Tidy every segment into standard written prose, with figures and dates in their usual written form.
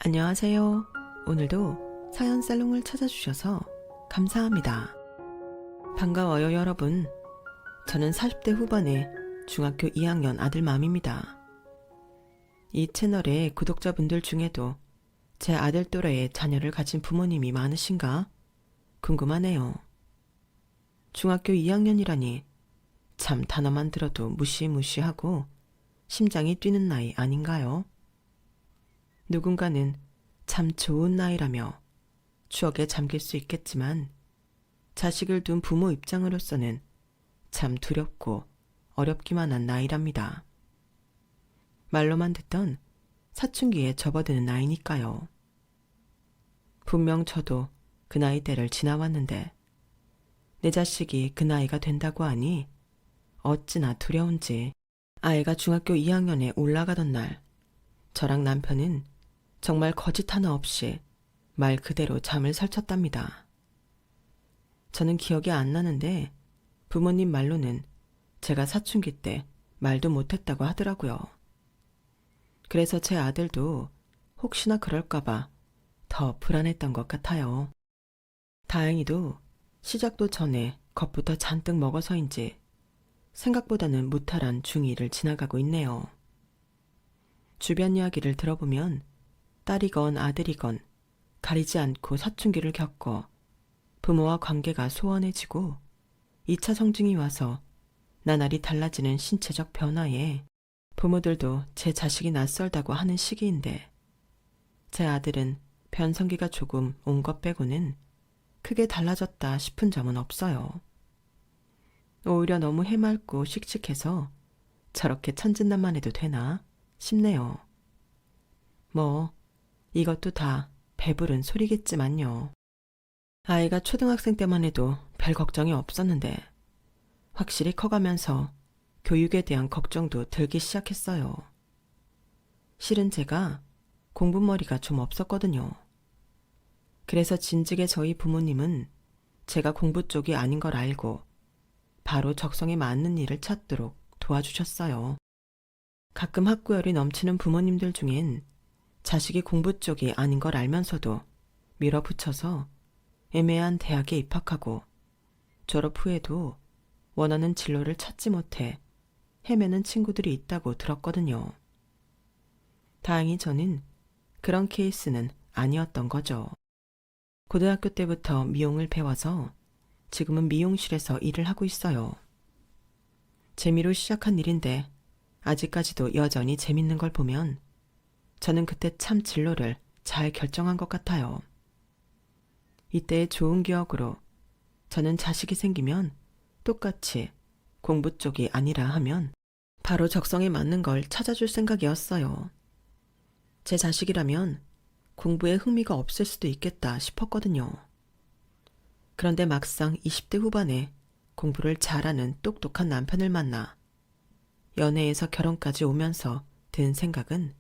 안녕하세요. 오늘도 사연 살롱을 찾아주셔서 감사합니다. 반가워요, 여러분. 저는 40대 후반의 중학교 2학년 아들맘입니다. 이 채널의 구독자분들 중에도 제 아들 또래의 자녀를 가진 부모님이 많으신가 궁금하네요. 중학교 2학년이라니 참 단어만 들어도 무시무시하고 심장이 뛰는 나이 아닌가요? 누군가는 참 좋은 나이라며 추억에 잠길 수 있겠지만 자식을 둔 부모 입장으로서는 참 두렵고 어렵기만 한 나이랍니다. 말로만 듣던 사춘기에 접어드는 나이니까요. 분명 저도 그 나이대를 지나왔는데 내 자식이 그 나이가 된다고 하니 어찌나 두려운지. 아이가 중학교 2학년에 올라가던 날 저랑 남편은 정말 거짓 하나 없이 말 그대로 잠을 설쳤답니다. 저는 기억이 안 나는데 부모님 말로는 제가 사춘기 때 말도 못했다고 하더라고요. 그래서 제 아들도 혹시나 그럴까봐 더 불안했던 것 같아요. 다행히도 시작도 전에 겁부터 잔뜩 먹어서인지 생각보다는 무탈한 중2를 지나가고 있네요. 주변 이야기를 들어보면 딸이건 아들이건 가리지 않고 사춘기를 겪어 부모와 관계가 소원해지고 2차 성징이 와서 나날이 달라지는 신체적 변화에 부모들도 제 자식이 낯설다고 하는 시기인데 제 아들은 변성기가 조금 온 것 빼고는 크게 달라졌다 싶은 점은 없어요. 오히려 너무 해맑고 씩씩해서 저렇게 천진난만 해도 되나 싶네요. 뭐 이것도 다 배부른 소리겠지만요. 아이가 초등학생 때만 해도 별 걱정이 없었는데 확실히 커가면서 교육에 대한 걱정도 들기 시작했어요. 실은 제가 공부머리가 좀 없었거든요. 그래서 진즉에 저희 부모님은 제가 공부 쪽이 아닌 걸 알고 바로 적성에 맞는 일을 찾도록 도와주셨어요. 가끔 학구열이 넘치는 부모님들 중엔 자식이 공부 쪽이 아닌 걸 알면서도 밀어붙여서 애매한 대학에 입학하고 졸업 후에도 원하는 진로를 찾지 못해 헤매는 친구들이 있다고 들었거든요. 다행히 저는 그런 케이스는 아니었던 거죠. 고등학교 때부터 미용을 배워서 지금은 미용실에서 일을 하고 있어요. 재미로 시작한 일인데 아직까지도 여전히 재밌는 걸 보면 저는 그때 참 진로를 잘 결정한 것 같아요. 이때의 좋은 기억으로 저는 자식이 생기면 똑같이 공부 쪽이 아니라 하면 바로 적성에 맞는 걸 찾아줄 생각이었어요. 제 자식이라면 공부에 흥미가 없을 수도 있겠다 싶었거든요. 그런데 막상 20대 후반에 공부를 잘하는 똑똑한 남편을 만나 연애에서 결혼까지 오면서 든 생각은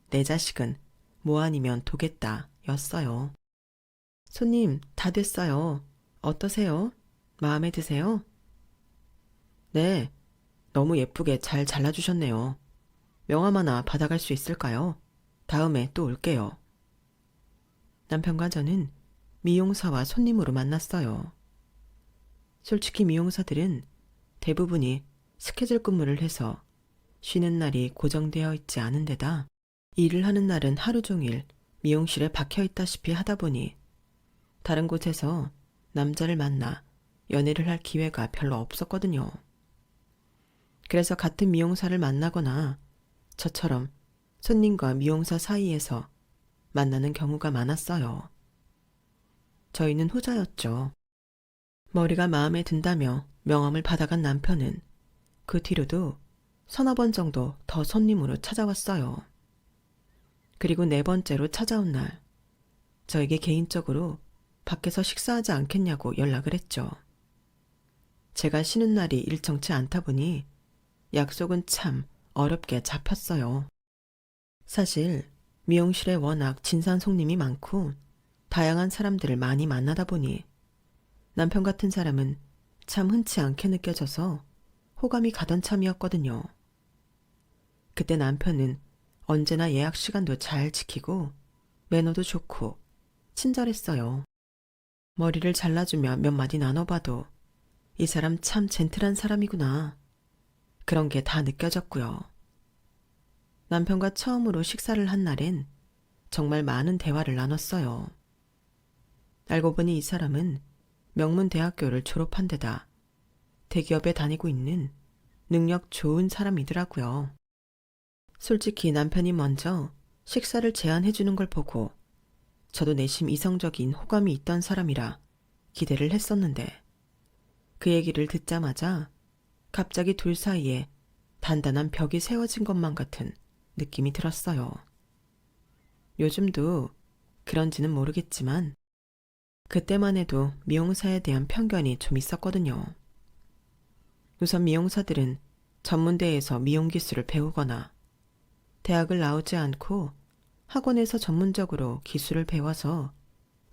내 자식은 뭐 아니면 도겠다 였어요. 손님, 다 됐어요. 어떠세요? 마음에 드세요? 네, 너무 예쁘게 잘 잘라주셨네요. 명함 하나 받아갈 수 있을까요? 다음에 또 올게요. 남편과 저는 미용사와 손님으로 만났어요. 솔직히 미용사들은 대부분이 스케줄 근무를 해서 쉬는 날이 고정되어 있지 않은 데다 일을 하는 날은 하루 종일 미용실에 박혀 있다시피 하다 보니 다른 곳에서 남자를 만나 연애를 할 기회가 별로 없었거든요. 그래서 같은 미용사를 만나거나 저처럼 손님과 미용사 사이에서 만나는 경우가 많았어요. 저희는 후자였죠. 머리가 마음에 든다며 명함을 받아간 남편은 그 뒤로도 서너 번 정도 더 손님으로 찾아왔어요. 그리고 네 번째로 찾아온 날 저에게 개인적으로 밖에서 식사하지 않겠냐고 연락을 했죠. 제가 쉬는 날이 일정치 않다 보니 약속은 참 어렵게 잡혔어요. 사실 미용실에 워낙 진산 손님이 많고 다양한 사람들을 많이 만나다 보니 남편 같은 사람은 참 흔치 않게 느껴져서 호감이 가던 참이었거든요. 그때 남편은 언제나 예약 시간도 잘 지키고 매너도 좋고 친절했어요. 머리를 잘라주며 몇 마디 나눠봐도 이 사람 참 젠틀한 사람이구나. 그런 게 다 느껴졌고요. 남편과 처음으로 식사를 한 날엔 정말 많은 대화를 나눴어요. 알고 보니 이 사람은 명문대학교를 졸업한 데다 대기업에 다니고 있는 능력 좋은 사람이더라고요. 솔직히 남편이 먼저 식사를 제안해 주는 걸 보고 저도 내심 이성적인 호감이 있던 사람이라 기대를 했었는데 그 얘기를 듣자마자 갑자기 둘 사이에 단단한 벽이 세워진 것만 같은 느낌이 들었어요. 요즘도 그런지는 모르겠지만 그때만 해도 미용사에 대한 편견이 좀 있었거든요. 우선 미용사들은 전문대에서 미용 기술을 배우거나 대학을 나오지 않고 학원에서 전문적으로 기술을 배워서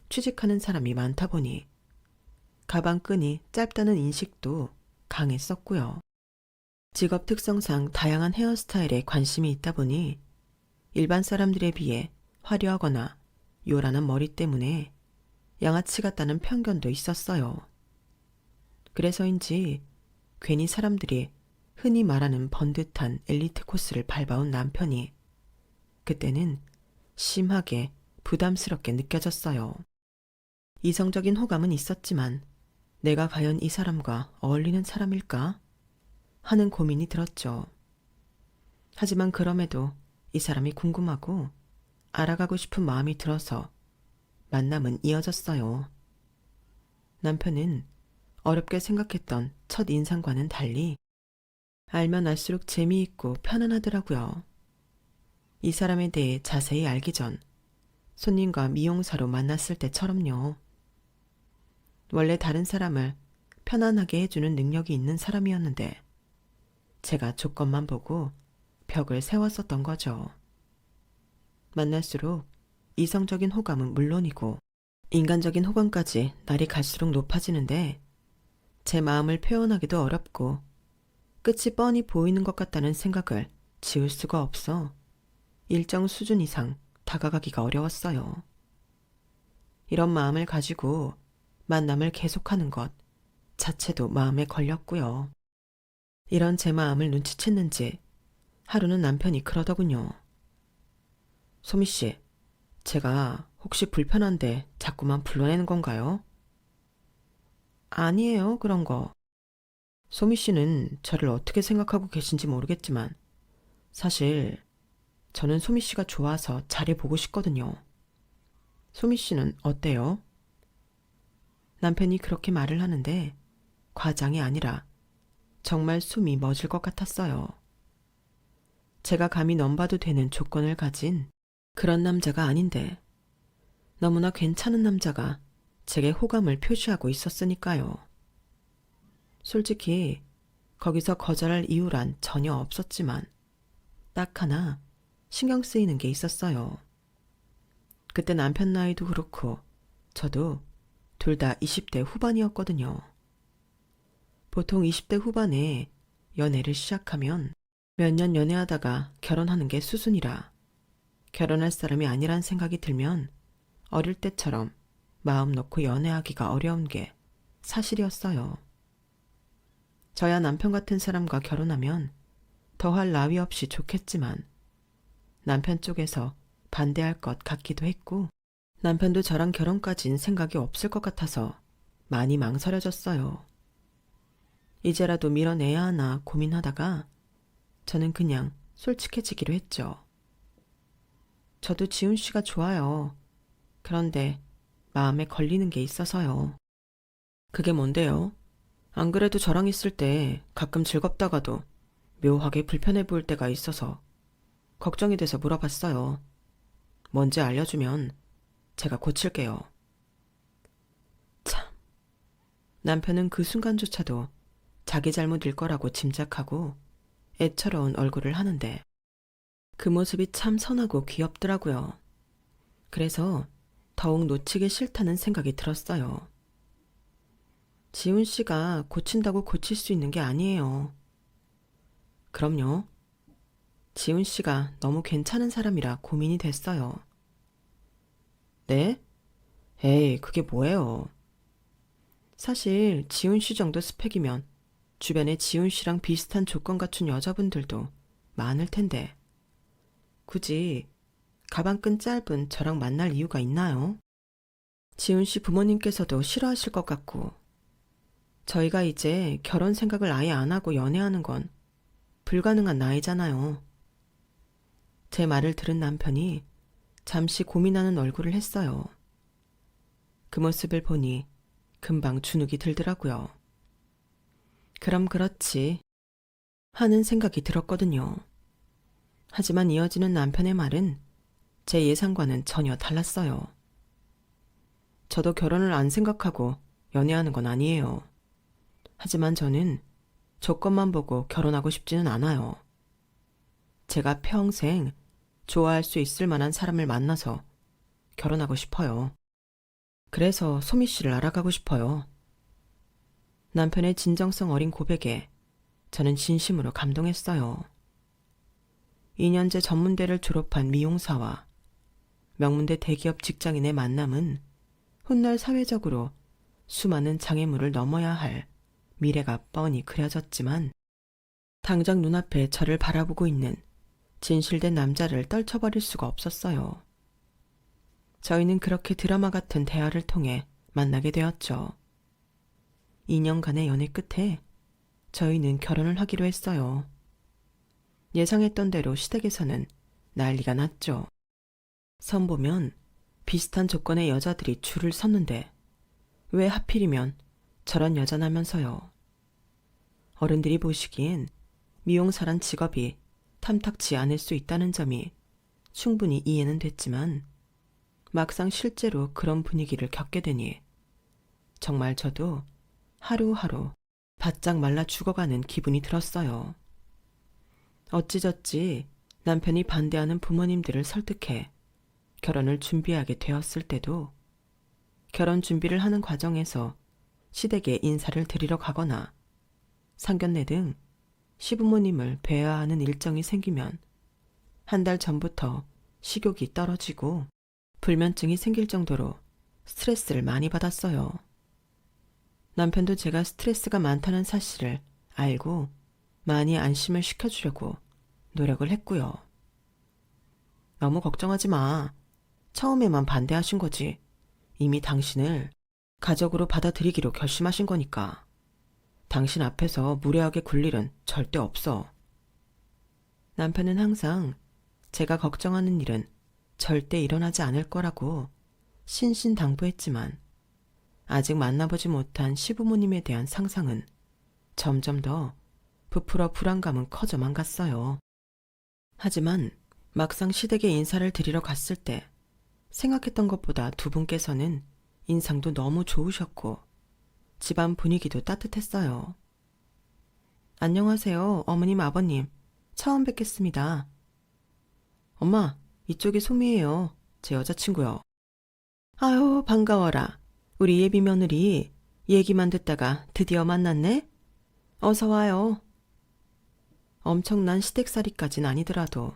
취직하는 사람이 많다 보니 가방끈이 짧다는 인식도 강했었고요. 직업 특성상 다양한 헤어스타일에 관심이 있다 보니 일반 사람들에 비해 화려하거나 요란한 머리 때문에 양아치 같다는 편견도 있었어요. 그래서인지 괜히 사람들이 흔히 말하는 번듯한 엘리트 코스를 밟아온 남편이 그때는 심하게 부담스럽게 느껴졌어요. 이성적인 호감은 있었지만 내가 과연 이 사람과 어울리는 사람일까 하는 고민이 들었죠. 하지만 그럼에도 이 사람이 궁금하고 알아가고 싶은 마음이 들어서 만남은 이어졌어요. 남편은 어렵게 생각했던 첫 인상과는 달리 알면 알수록 재미있고 편안하더라고요. 이 사람에 대해 자세히 알기 전 손님과 미용사로 만났을 때처럼요. 원래 다른 사람을 편안하게 해주는 능력이 있는 사람이었는데 제가 조건만 보고 벽을 세웠었던 거죠. 만날수록 이성적인 호감은 물론이고 인간적인 호감까지 날이 갈수록 높아지는데 제 마음을 표현하기도 어렵고 끝이 뻔히 보이는 것 같다는 생각을 지울 수가 없어 일정 수준 이상 다가가기가 어려웠어요. 이런 마음을 가지고 만남을 계속하는 것 자체도 마음에 걸렸고요. 이런 제 마음을 눈치챘는지 하루는 남편이 그러더군요. 소미 씨, 제가 혹시 불편한데 자꾸만 불러내는 건가요? 아니에요, 그런 거. 소미 씨는 저를 어떻게 생각하고 계신지 모르겠지만 사실 저는 소미 씨가 좋아서 잘해보고 싶거든요. 소미 씨는 어때요? 남편이 그렇게 말을 하는데 과장이 아니라 정말 숨이 멎을 것 같았어요. 제가 감히 넘봐도 되는 조건을 가진 그런 남자가 아닌데 너무나 괜찮은 남자가 제게 호감을 표시하고 있었으니까요. 솔직히 거기서 거절할 이유란 전혀 없었지만 딱 하나 신경 쓰이는 게 있었어요. 그때 남편 나이도 그렇고 저도 둘 다 20대 후반이었거든요. 보통 20대 후반에 연애를 시작하면 몇 년 연애하다가 결혼하는 게 수순이라 결혼할 사람이 아니란 생각이 들면 어릴 때처럼 마음 놓고 연애하기가 어려운 게 사실이었어요. 저야 남편 같은 사람과 결혼하면 더할 나위 없이 좋겠지만 남편 쪽에서 반대할 것 같기도 했고 남편도 저랑 결혼까진 생각이 없을 것 같아서 많이 망설여졌어요. 이제라도 밀어내야 하나 고민하다가 저는 그냥 솔직해지기로 했죠. 저도 지훈 씨가 좋아요. 그런데 마음에 걸리는 게 있어서요. 그게 뭔데요? 안 그래도 저랑 있을 때 가끔 즐겁다가도 묘하게 불편해 보일 때가 있어서 걱정이 돼서 물어봤어요. 뭔지 알려주면 제가 고칠게요. 참, 남편은 그 순간조차도 자기 잘못일 거라고 짐작하고 애처로운 얼굴을 하는데 그 모습이 참 선하고 귀엽더라고요. 그래서 더욱 놓치기 싫다는 생각이 들었어요. 지훈 씨가 고친다고 고칠 수 있는 게 아니에요. 그럼요. 지훈 씨가 너무 괜찮은 사람이라 고민이 됐어요. 네? 에이, 그게 뭐예요? 사실 지훈 씨 정도 스펙이면 주변에 지훈 씨랑 비슷한 조건 갖춘 여자분들도 많을 텐데 굳이 가방끈 짧은 저랑 만날 이유가 있나요? 지훈 씨 부모님께서도 싫어하실 것 같고 저희가 이제 결혼 생각을 아예 안 하고 연애하는 건 불가능한 나이잖아요. 제 말을 들은 남편이 잠시 고민하는 얼굴을 했어요. 그 모습을 보니 금방 주눅이 들더라고요. 그럼 그렇지 하는 생각이 들었거든요. 하지만 이어지는 남편의 말은 제 예상과는 전혀 달랐어요. 저도 결혼을 안 생각하고 연애하는 건 아니에요. 하지만 저는 조건만 보고 결혼하고 싶지는 않아요. 제가 평생 좋아할 수 있을 만한 사람을 만나서 결혼하고 싶어요. 그래서 소미 씨를 알아가고 싶어요. 남편의 진정성 어린 고백에 저는 진심으로 감동했어요. 2년제 전문대를 졸업한 미용사와 명문대 대기업 직장인의 만남은 훗날 사회적으로 수많은 장애물을 넘어야 할 미래가 뻔히 그려졌지만 당장 눈앞에 저를 바라보고 있는 진실된 남자를 떨쳐버릴 수가 없었어요. 저희는 그렇게 드라마 같은 대화를 통해 만나게 되었죠. 2년간의 연애 끝에 저희는 결혼을 하기로 했어요. 예상했던 대로 시댁에서는 난리가 났죠. 선보면 비슷한 조건의 여자들이 줄을 섰는데 왜 하필이면 저런 여자라면서요. 어른들이 보시기엔 미용사란 직업이 탐탁지 않을 수 있다는 점이 충분히 이해는 됐지만 막상 실제로 그런 분위기를 겪게 되니 정말 저도 하루하루 바짝 말라 죽어가는 기분이 들었어요. 어찌저찌 남편이 반대하는 부모님들을 설득해 결혼을 준비하게 되었을 때도 결혼 준비를 하는 과정에서 시댁에 인사를 드리러 가거나 상견례 등 시부모님을 뵈야 하는 일정이 생기면 한 달 전부터 식욕이 떨어지고 불면증이 생길 정도로 스트레스를 많이 받았어요. 남편도 제가 스트레스가 많다는 사실을 알고 많이 안심을 시켜주려고 노력을 했고요. 너무 걱정하지 마. 처음에만 반대하신 거지. 이미 당신을 가족으로 받아들이기로 결심하신 거니까. 당신 앞에서 무례하게 굴 일은 절대 없어. 남편은 항상 제가 걱정하는 일은 절대 일어나지 않을 거라고 신신당부했지만 아직 만나보지 못한 시부모님에 대한 상상은 점점 더 부풀어 불안감은 커져만 갔어요. 하지만 막상 시댁에 인사를 드리러 갔을 때 생각했던 것보다 두 분께서는 인상도 너무 좋으셨고 집안 분위기도 따뜻했어요. 안녕하세요, 어머님, 아버님. 처음 뵙겠습니다. 엄마, 이쪽이 소미예요. 제 여자친구요. 아유, 반가워라. 우리 예비 며느리 얘기만 듣다가 드디어 만났네? 어서 와요. 엄청난 시댁살이까진 아니더라도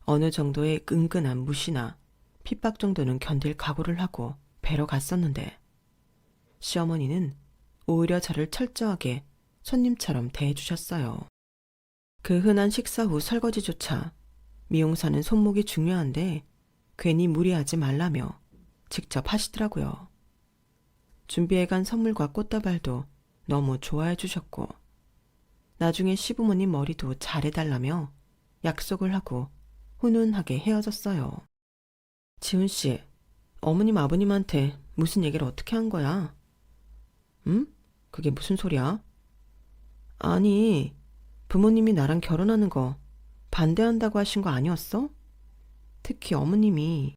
어느 정도의 은근한 무시나 핍박 정도는 견딜 각오를 하고 뵈러 갔었는데 시어머니는 오히려 저를 철저하게 손님처럼 대해주셨어요. 그 흔한 식사 후 설거지조차 미용사는 손목이 중요한데 괜히 무리하지 말라며 직접 하시더라고요. 준비해간 선물과 꽃다발도 너무 좋아해 주셨고 나중에 시부모님 머리도 잘해달라며 약속을 하고 훈훈하게 헤어졌어요. 지훈씨, 어머님 아버님한테 무슨 얘기를 어떻게 한 거야? 응? 그게 무슨 소리야? 아니, 부모님이 나랑 결혼하는 거 반대한다고 하신 거 아니었어? 특히 어머님이.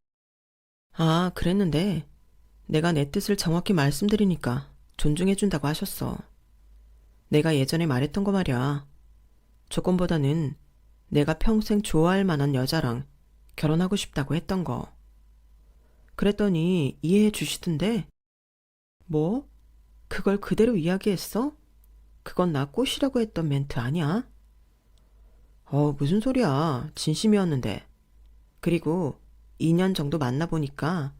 아, 그랬는데 내가 내 뜻을 정확히 말씀드리니까 존중해준다고 하셨어. 내가 예전에 말했던 거 말이야. 조건보다는 내가 평생 좋아할 만한 여자랑 결혼하고 싶다고 했던 거. 그랬더니 이해해 주시던데? 뭐? 그걸 그대로 이야기했어? 그건 나 꼬시라고 했던 멘트 아니야? 무슨 소리야. 진심이었는데. 그리고 2년 정도 만나보니까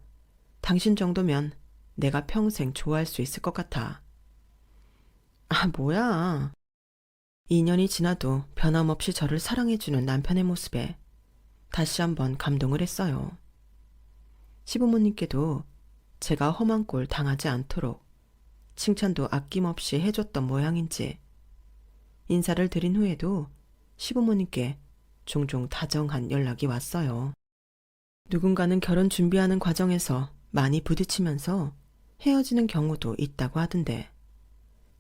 당신 정도면 내가 평생 좋아할 수 있을 것 같아. 아, 뭐야. 2년이 지나도 변함없이 저를 사랑해주는 남편의 모습에 다시 한번 감동을 했어요. 시부모님께도 제가 험한 꼴 당하지 않도록 칭찬도 아낌없이 해줬던 모양인지 인사를 드린 후에도 시부모님께 종종 다정한 연락이 왔어요. 누군가는 결혼 준비하는 과정에서 많이 부딪히면서 헤어지는 경우도 있다고 하던데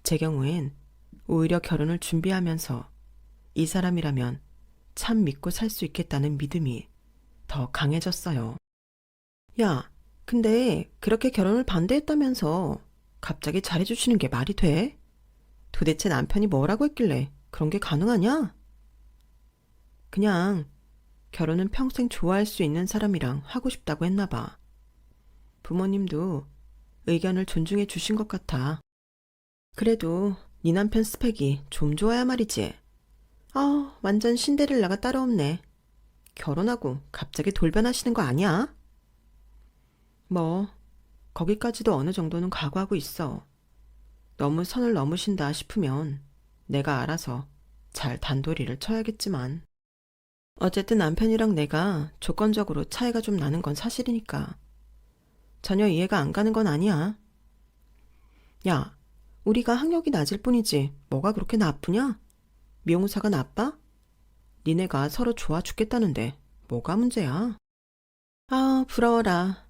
제 경우엔 오히려 결혼을 준비하면서 이 사람이라면 참 믿고 살 수 있겠다는 믿음이 더 강해졌어요. 야, 근데 그렇게 결혼을 반대했다면서 갑자기 잘해주시는 게 말이 돼? 도대체 남편이 뭐라고 했길래 그런 게 가능하냐? 그냥 결혼은 평생 좋아할 수 있는 사람이랑 하고 싶다고 했나 봐. 부모님도 의견을 존중해 주신 것 같아. 그래도 네 남편 스펙이 좀 좋아야 말이지. 아, 완전 신데렐라가 따로 없네. 결혼하고 갑자기 돌변하시는 거 아니야? 뭐, 거기까지도 어느 정도는 각오하고 있어. 너무 선을 넘으신다 싶으면 내가 알아서 잘 단도리를 쳐야겠지만. 어쨌든 남편이랑 내가 조건적으로 차이가 좀 나는 건 사실이니까. 전혀 이해가 안 가는 건 아니야. 야, 우리가 학력이 낮을 뿐이지 뭐가 그렇게 나쁘냐? 미용사가 나빠? 니네가 서로 좋아 죽겠다는데 뭐가 문제야? 아, 부러워라.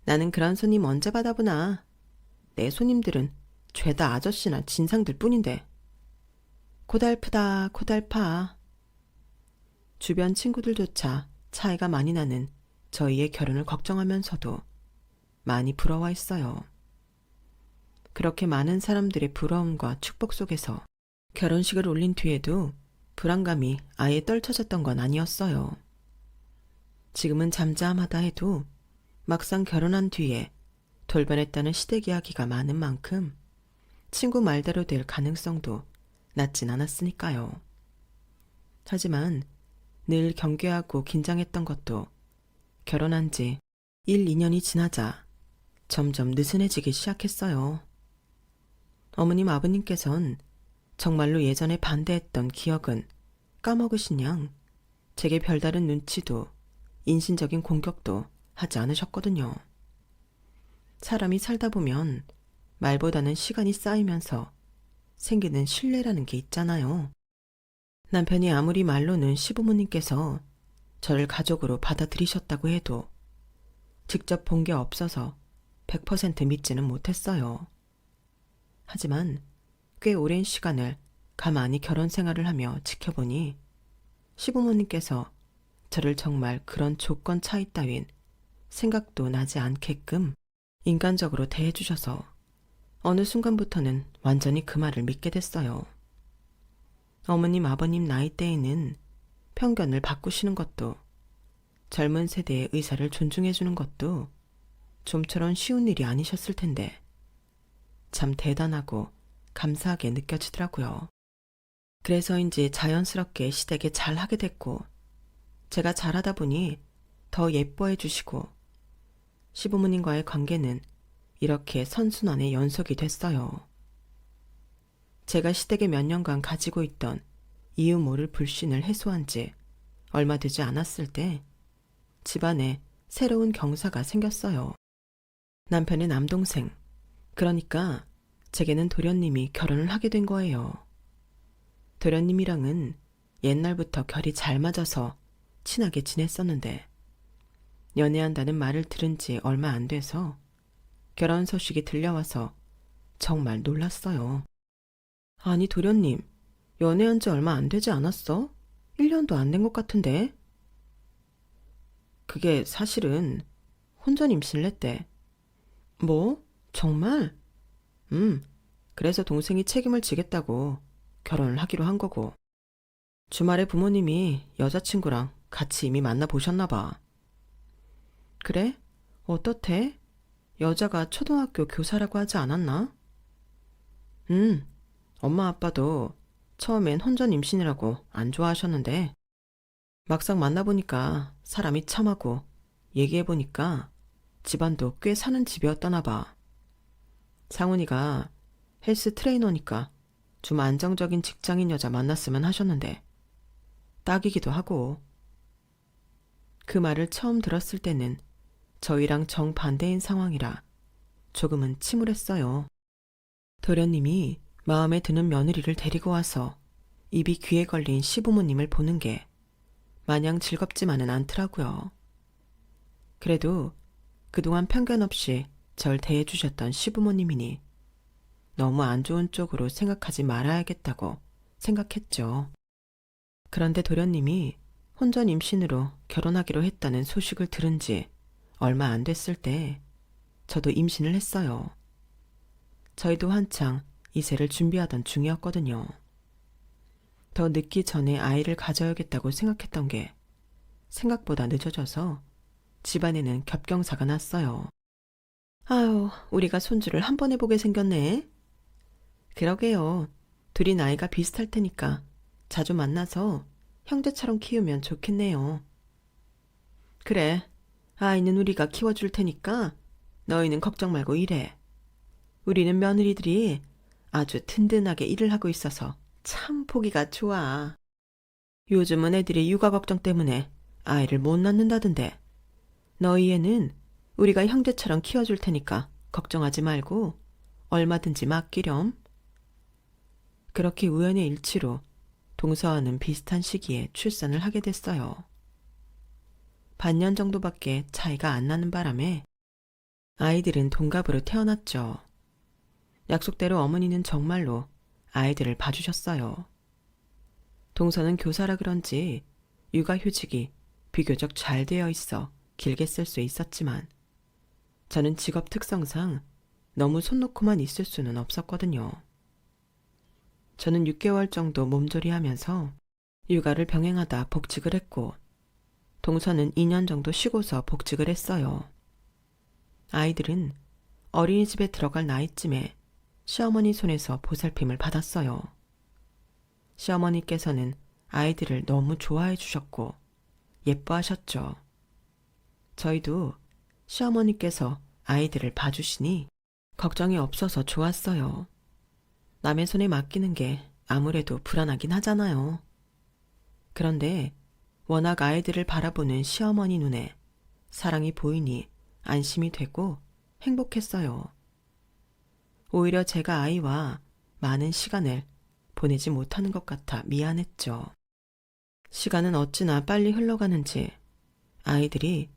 나는 그런 손님 언제 받아보나. 내 손님들은 죄다 아저씨나 진상들 뿐인데. 고달프다, 고달파. 주변 친구들조차 차이가 많이 나는 저희의 결혼을 걱정하면서도 많이 부러워했어요. 그렇게 많은 사람들의 부러움과 축복 속에서 결혼식을 올린 뒤에도 불안감이 아예 떨쳐졌던 건 아니었어요. 지금은 잠잠하다 해도 막상 결혼한 뒤에 돌변했다는 시댁 이야기가 많은 만큼 친구 말대로 될 가능성도 낮진 않았으니까요. 하지만 늘 경계하고 긴장했던 것도 결혼한 지 1, 2년이 지나자 점점 느슨해지기 시작했어요. 어머님 아버님께선 정말로 예전에 반대했던 기억은 까먹으신 양 제게 별다른 눈치도 인신적인 공격도 하지 않으셨거든요. 사람이 살다 보면 말보다는 시간이 쌓이면서 생기는 신뢰라는 게 있잖아요. 남편이 아무리 말로는 시부모님께서 저를 가족으로 받아들이셨다고 해도 직접 본 게 없어서 100% 믿지는 못했어요. 하지만 꽤 오랜 시간을 가만히 결혼 생활을 하며 지켜보니 시부모님께서 저를 정말 그런 조건 차이 따윈 생각도 나지 않게끔 인간적으로 대해주셔서 어느 순간부터는 완전히 그 말을 믿게 됐어요. 어머님, 아버님 나이대에는 편견을 바꾸시는 것도 젊은 세대의 의사를 존중해주는 것도 좀처럼 쉬운 일이 아니셨을 텐데 참 대단하고 감사하게 느껴지더라고요. 그래서인지 자연스럽게 시댁에 잘하게 됐고 제가 잘하다 보니 더 예뻐해 주시고 시부모님과의 관계는 이렇게 선순환의 연속이 됐어요. 제가 시댁에 몇 년간 가지고 있던 이유 모를 불신을 해소한 지 얼마 되지 않았을 때 집안에 새로운 경사가 생겼어요. 남편의 남동생, 그러니까 제게는 도련님이 결혼을 하게 된 거예요. 도련님이랑은 옛날부터 결이 잘 맞아서 친하게 지냈었는데 연애한다는 말을 들은 지 얼마 안 돼서 결혼 소식이 들려와서 정말 놀랐어요. 아니 도련님, 연애한 지 얼마 안 되지 않았어? 1년도 안 된 것 같은데? 그게 사실은 혼전 임신했대. 뭐? 정말? 그래서 동생이 책임을 지겠다고 결혼을 하기로 한 거고. 주말에 부모님이 여자친구랑 같이 이미 만나보셨나 봐. 그래? 어떻대? 여자가 초등학교 교사라고 하지 않았나? 엄마 아빠도 처음엔 혼전 임신이라고 안 좋아하셨는데 막상 만나보니까 사람이 참하고 얘기해보니까 집안도 꽤 사는 집이었다나 봐. 상훈이가 헬스 트레이너니까 좀 안정적인 직장인 여자 만났으면 하셨는데 딱이기도 하고. 그 말을 처음 들었을 때는 저희랑 정반대인 상황이라 조금은 침울했어요. 도련님이 마음에 드는 며느리를 데리고 와서 입이 귀에 걸린 시부모님을 보는 게 마냥 즐겁지만은 않더라고요. 그래도 그동안 편견 없이 절 대해주셨던 시부모님이니 너무 안 좋은 쪽으로 생각하지 말아야겠다고 생각했죠. 그런데 도련님이 혼전 임신으로 결혼하기로 했다는 소식을 들은 지 얼마 안 됐을 때 저도 임신을 했어요. 저희도 한창 이세를 준비하던 중이었거든요. 더 늦기 전에 아이를 가져야겠다고 생각했던 게 생각보다 늦어져서 집안에는 겹경사가 났어요. 아유, 우리가 손주를 한 번에 보게 생겼네. 그러게요. 둘이 나이가 비슷할 테니까 자주 만나서 형제처럼 키우면 좋겠네요. 그래, 아이는 우리가 키워줄 테니까 너희는 걱정 말고 일해. 우리는 며느리들이 아주 든든하게 일을 하고 있어서 참 보기가 좋아. 요즘은 애들이 육아 걱정 때문에 아이를 못 낳는다던데. 너희 애는 우리가 형제처럼 키워줄 테니까 걱정하지 말고 얼마든지 맡기렴. 그렇게 우연의 일치로 동서와는 비슷한 시기에 출산을 하게 됐어요. 반년 정도밖에 차이가 안 나는 바람에 아이들은 동갑으로 태어났죠. 약속대로 어머니는 정말로 아이들을 봐주셨어요. 동서는 교사라 그런지 육아휴직이 비교적 잘 되어 있어 길게 쓸 수 있었지만 저는 직업 특성상 너무 손 놓고만 있을 수는 없었거든요. 저는 6개월 정도 몸조리하면서 육아를 병행하다 복직을 했고 동서는 2년 정도 쉬고서 복직을 했어요. 아이들은 어린이집에 들어갈 나이쯤에 시어머니 손에서 보살핌을 받았어요. 시어머니께서는 아이들을 너무 좋아해 주셨고 예뻐하셨죠. 저희도 시어머니께서 아이들을 봐주시니 걱정이 없어서 좋았어요. 남의 손에 맡기는 게 아무래도 불안하긴 하잖아요. 그런데 워낙 아이들을 바라보는 시어머니 눈에 사랑이 보이니 안심이 되고 행복했어요. 오히려 제가 아이와 많은 시간을 보내지 못하는 것 같아 미안했죠. 시간은 어찌나 빨리 흘러가는지 아이들이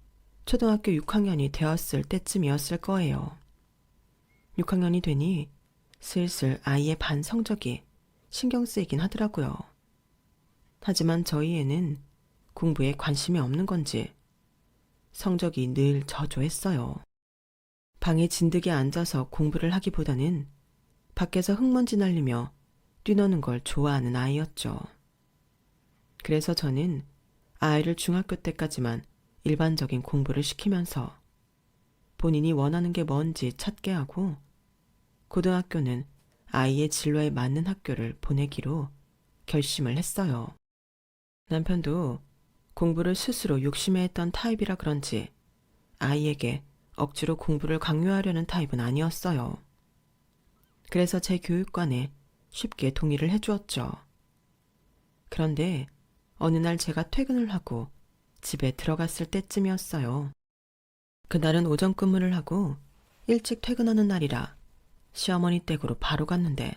초등학교 6학년이 되었을 때쯤이었을 거예요. 6학년이 되니 슬슬 아이의 반 성적이 신경 쓰이긴 하더라고요. 하지만 저희 애는 공부에 관심이 없는 건지 성적이 늘 저조했어요. 방에 진득이 앉아서 공부를 하기보다는 밖에서 흙먼지 날리며 뛰노는 걸 좋아하는 아이였죠. 그래서 저는 아이를 중학교 때까지만 일반적인 공부를 시키면서 본인이 원하는 게 뭔지 찾게 하고 고등학교는 아이의 진로에 맞는 학교를 보내기로 결심을 했어요. 남편도 공부를 스스로 욕심해했던 타입이라 그런지 아이에게 억지로 공부를 강요하려는 타입은 아니었어요. 그래서 제 교육관에 쉽게 동의를 해주었죠. 그런데 어느 날 제가 퇴근을 하고 집에 들어갔을 때쯤이었어요. 그날은 오전 근무를 하고 일찍 퇴근하는 날이라 시어머니 댁으로 바로 갔는데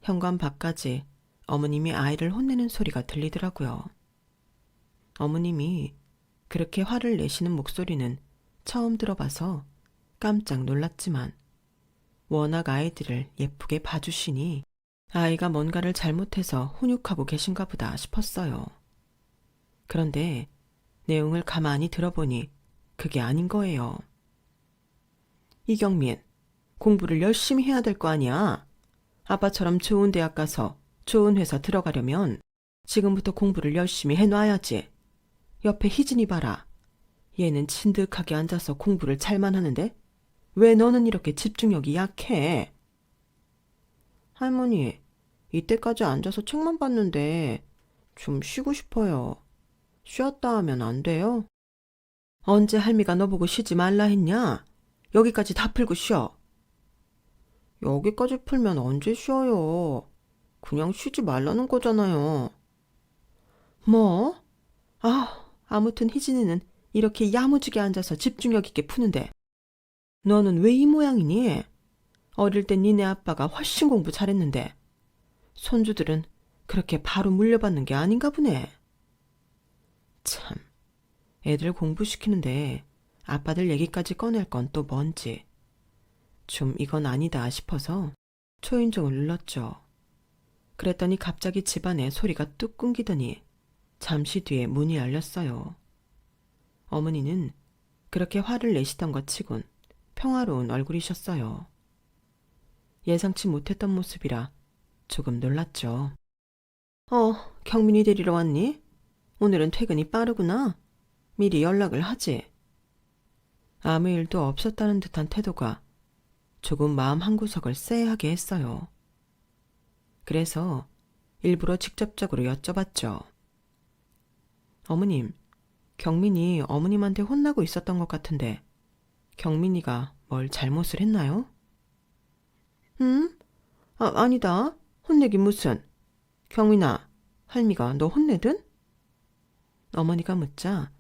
현관 밖까지 어머님이 아이를 혼내는 소리가 들리더라고요. 어머님이 그렇게 화를 내시는 목소리는 처음 들어봐서 깜짝 놀랐지만 워낙 아이들을 예쁘게 봐주시니 아이가 뭔가를 잘못해서 훈육하고 계신가 보다 싶었어요. 그런데 내용을 가만히 들어보니 그게 아닌 거예요. 이경민, 공부를 열심히 해야 될 거 아니야. 아빠처럼 좋은 대학 가서 좋은 회사 들어가려면 지금부터 공부를 열심히 해놔야지. 옆에 희진이 봐라. 얘는 진득하게 앉아서 공부를 잘만 하는데 왜 너는 이렇게 집중력이 약해? 할머니, 이때까지 앉아서 책만 봤는데 좀 쉬고 싶어요. 쉬었다 하면 안 돼요? 언제 할미가 너보고 쉬지 말라 했냐? 여기까지 다 풀고 쉬어. 여기까지 풀면 언제 쉬어요? 그냥 쉬지 말라는 거잖아요. 뭐? 아무튼 희진이는 이렇게 야무지게 앉아서 집중력 있게 푸는데 너는 왜 이 모양이니? 어릴 땐 니네 아빠가 훨씬 공부 잘했는데 손주들은 그렇게 바로 물려받는 게 아닌가 보네. 참, 애들 공부시키는데 아빠들 얘기까지 꺼낼 건 또 뭔지. 좀 이건 아니다 싶어서 초인종을 눌렀죠. 그랬더니 갑자기 집안에 소리가 뚝 끊기더니 잠시 뒤에 문이 열렸어요. 어머니는 그렇게 화를 내시던 것 치곤 평화로운 얼굴이셨어요. 예상치 못했던 모습이라 조금 놀랐죠. 경민이 데리러 왔니? 오늘은 퇴근이 빠르구나. 미리 연락을 하지. 아무 일도 없었다는 듯한 태도가 조금 마음 한구석을 쎄하게 했어요. 그래서 일부러 직접적으로 여쭤봤죠. 어머님, 경민이 어머님한테 혼나고 있었던 것 같은데 경민이가 뭘 잘못을 했나요? 아니다. 혼내긴 무슨. 경민아, 할미가 너 혼내든? 어머니가 묻자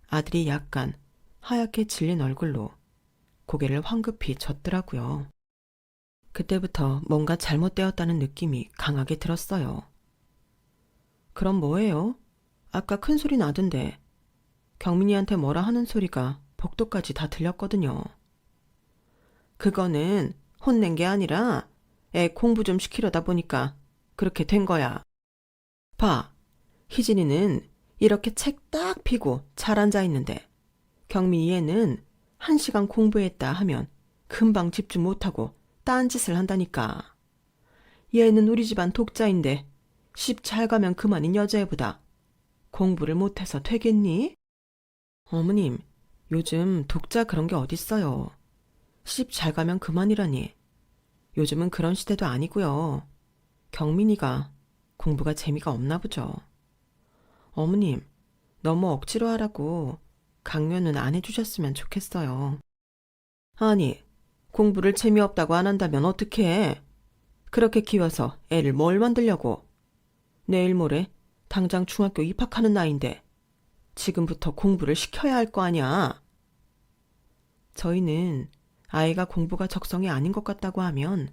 아들이 약간 하얗게 질린 얼굴로 고개를 황급히 젓더라고요. 그때부터 뭔가 잘못되었다는 느낌이 강하게 들었어요. 그럼 뭐예요? 아까 큰 소리 나던데 경민이한테 뭐라 하는 소리가 복도까지 다 들렸거든요. 그거는 혼낸 게 아니라 애 공부 좀 시키려다 보니까 그렇게 된 거야. 봐, 희진이는 이렇게 책 딱 펴고 잘 앉아 있는데 경민이 애는 1시간 공부했다 하면 금방 집중 못하고 딴짓을 한다니까. 얘는 우리 집안 독자인데 십 잘 가면 그만인 여자애보다 공부를 못해서 되겠니? 어머님, 요즘 독자 그런 게 어딨어요. 십 잘 가면 그만이라니. 요즘은 그런 시대도 아니고요. 경민이가 공부가 재미가 없나 보죠. 어머님, 너무 억지로 하라고 강요는 안 해주셨으면 좋겠어요. 아니, 공부를 재미없다고 안 한다면 어떡해? 그렇게 키워서 애를 뭘 만들려고? 내일 모레 당장 중학교 입학하는 나이인데 지금부터 공부를 시켜야 할 거 아니야. 저희는 아이가 공부가 적성이 아닌 것 같다고 하면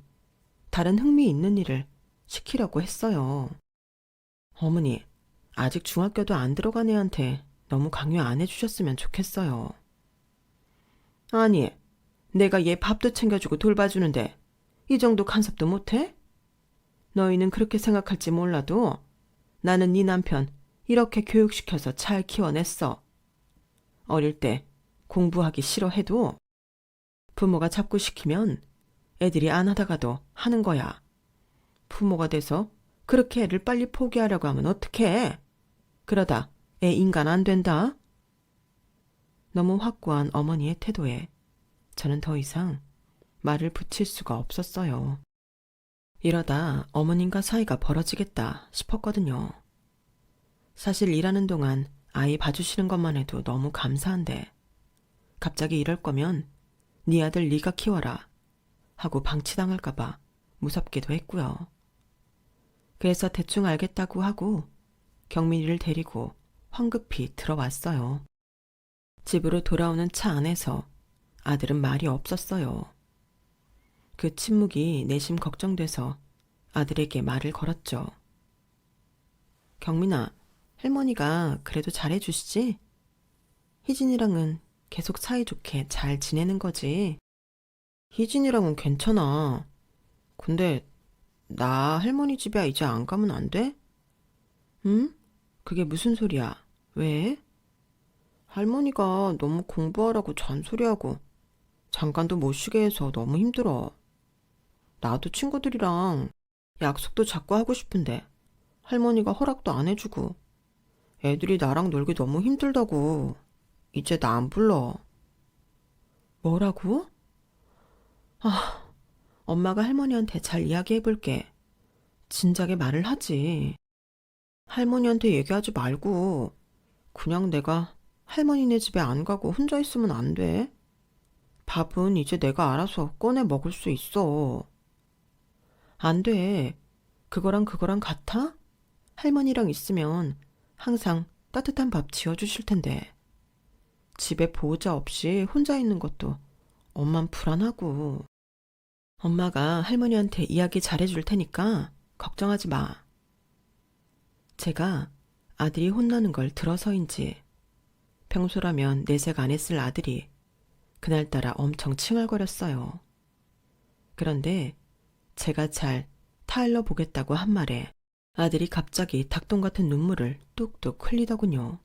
다른 흥미 있는 일을 시키려고 했어요. 어머니, 아직 중학교도 안 들어간 애한테 너무 강요 안 해주셨으면 좋겠어요. 아니, 내가 얘 밥도 챙겨주고 돌봐주는데 이 정도 간섭도 못해? 너희는 그렇게 생각할지 몰라도 나는 네 남편 이렇게 교육시켜서 잘 키워냈어. 어릴 때 공부하기 싫어해도 부모가 자꾸 시키면 애들이 안 하다가도 하는 거야. 부모가 돼서 그렇게 애를 빨리 포기하려고 하면 어떡해? 그러다 애 인간 안 된다. 너무 확고한 어머니의 태도에 저는 더 이상 말을 붙일 수가 없었어요. 이러다 어머님과 사이가 벌어지겠다 싶었거든요. 사실 일하는 동안 아이 봐주시는 것만 해도 너무 감사한데 갑자기 이럴 거면 네 아들 네가 키워라 하고 방치당할까 봐 무섭기도 했고요. 그래서 대충 알겠다고 하고 경민이를 데리고 황급히 들어왔어요. 집으로 돌아오는 차 안에서 아들은 말이 없었어요. 그 침묵이 내심 걱정돼서 아들에게 말을 걸었죠. 경민아, 할머니가 그래도 잘해주시지? 희진이랑은 계속 사이좋게 잘 지내는 거지? 희진이랑은 괜찮아. 근데 나 할머니 집에 이제 안 가면 안 돼? 응? 그게 무슨 소리야? 왜? 할머니가 너무 공부하라고 잔소리하고 잠깐도 못 쉬게 해서 너무 힘들어. 나도 친구들이랑 약속도 자꾸 하고 싶은데 할머니가 허락도 안 해주고 애들이 나랑 놀기 너무 힘들다고 이제 나 안 불러. 뭐라고? 엄마가 할머니한테 잘 이야기해볼게. 진작에 말을 하지. 할머니한테 얘기하지 말고 그냥 내가 할머니네 집에 안 가고 혼자 있으면 안 돼. 밥은 이제 내가 알아서 꺼내 먹을 수 있어. 안 돼. 그거랑 같아? 할머니랑 있으면 항상 따뜻한 밥 지어주실 텐데. 집에 보호자 없이 혼자 있는 것도 엄만 불안하고. 엄마가 할머니한테 이야기 잘해줄 테니까 걱정하지 마. 제가 아들이 혼나는 걸 들어서인지 평소라면 내색 안 했을 아들이 그날따라 엄청 칭얼거렸어요. 그런데 제가 잘 타일러 보겠다고 한 말에 아들이 갑자기 닭똥 같은 눈물을 뚝뚝 흘리더군요.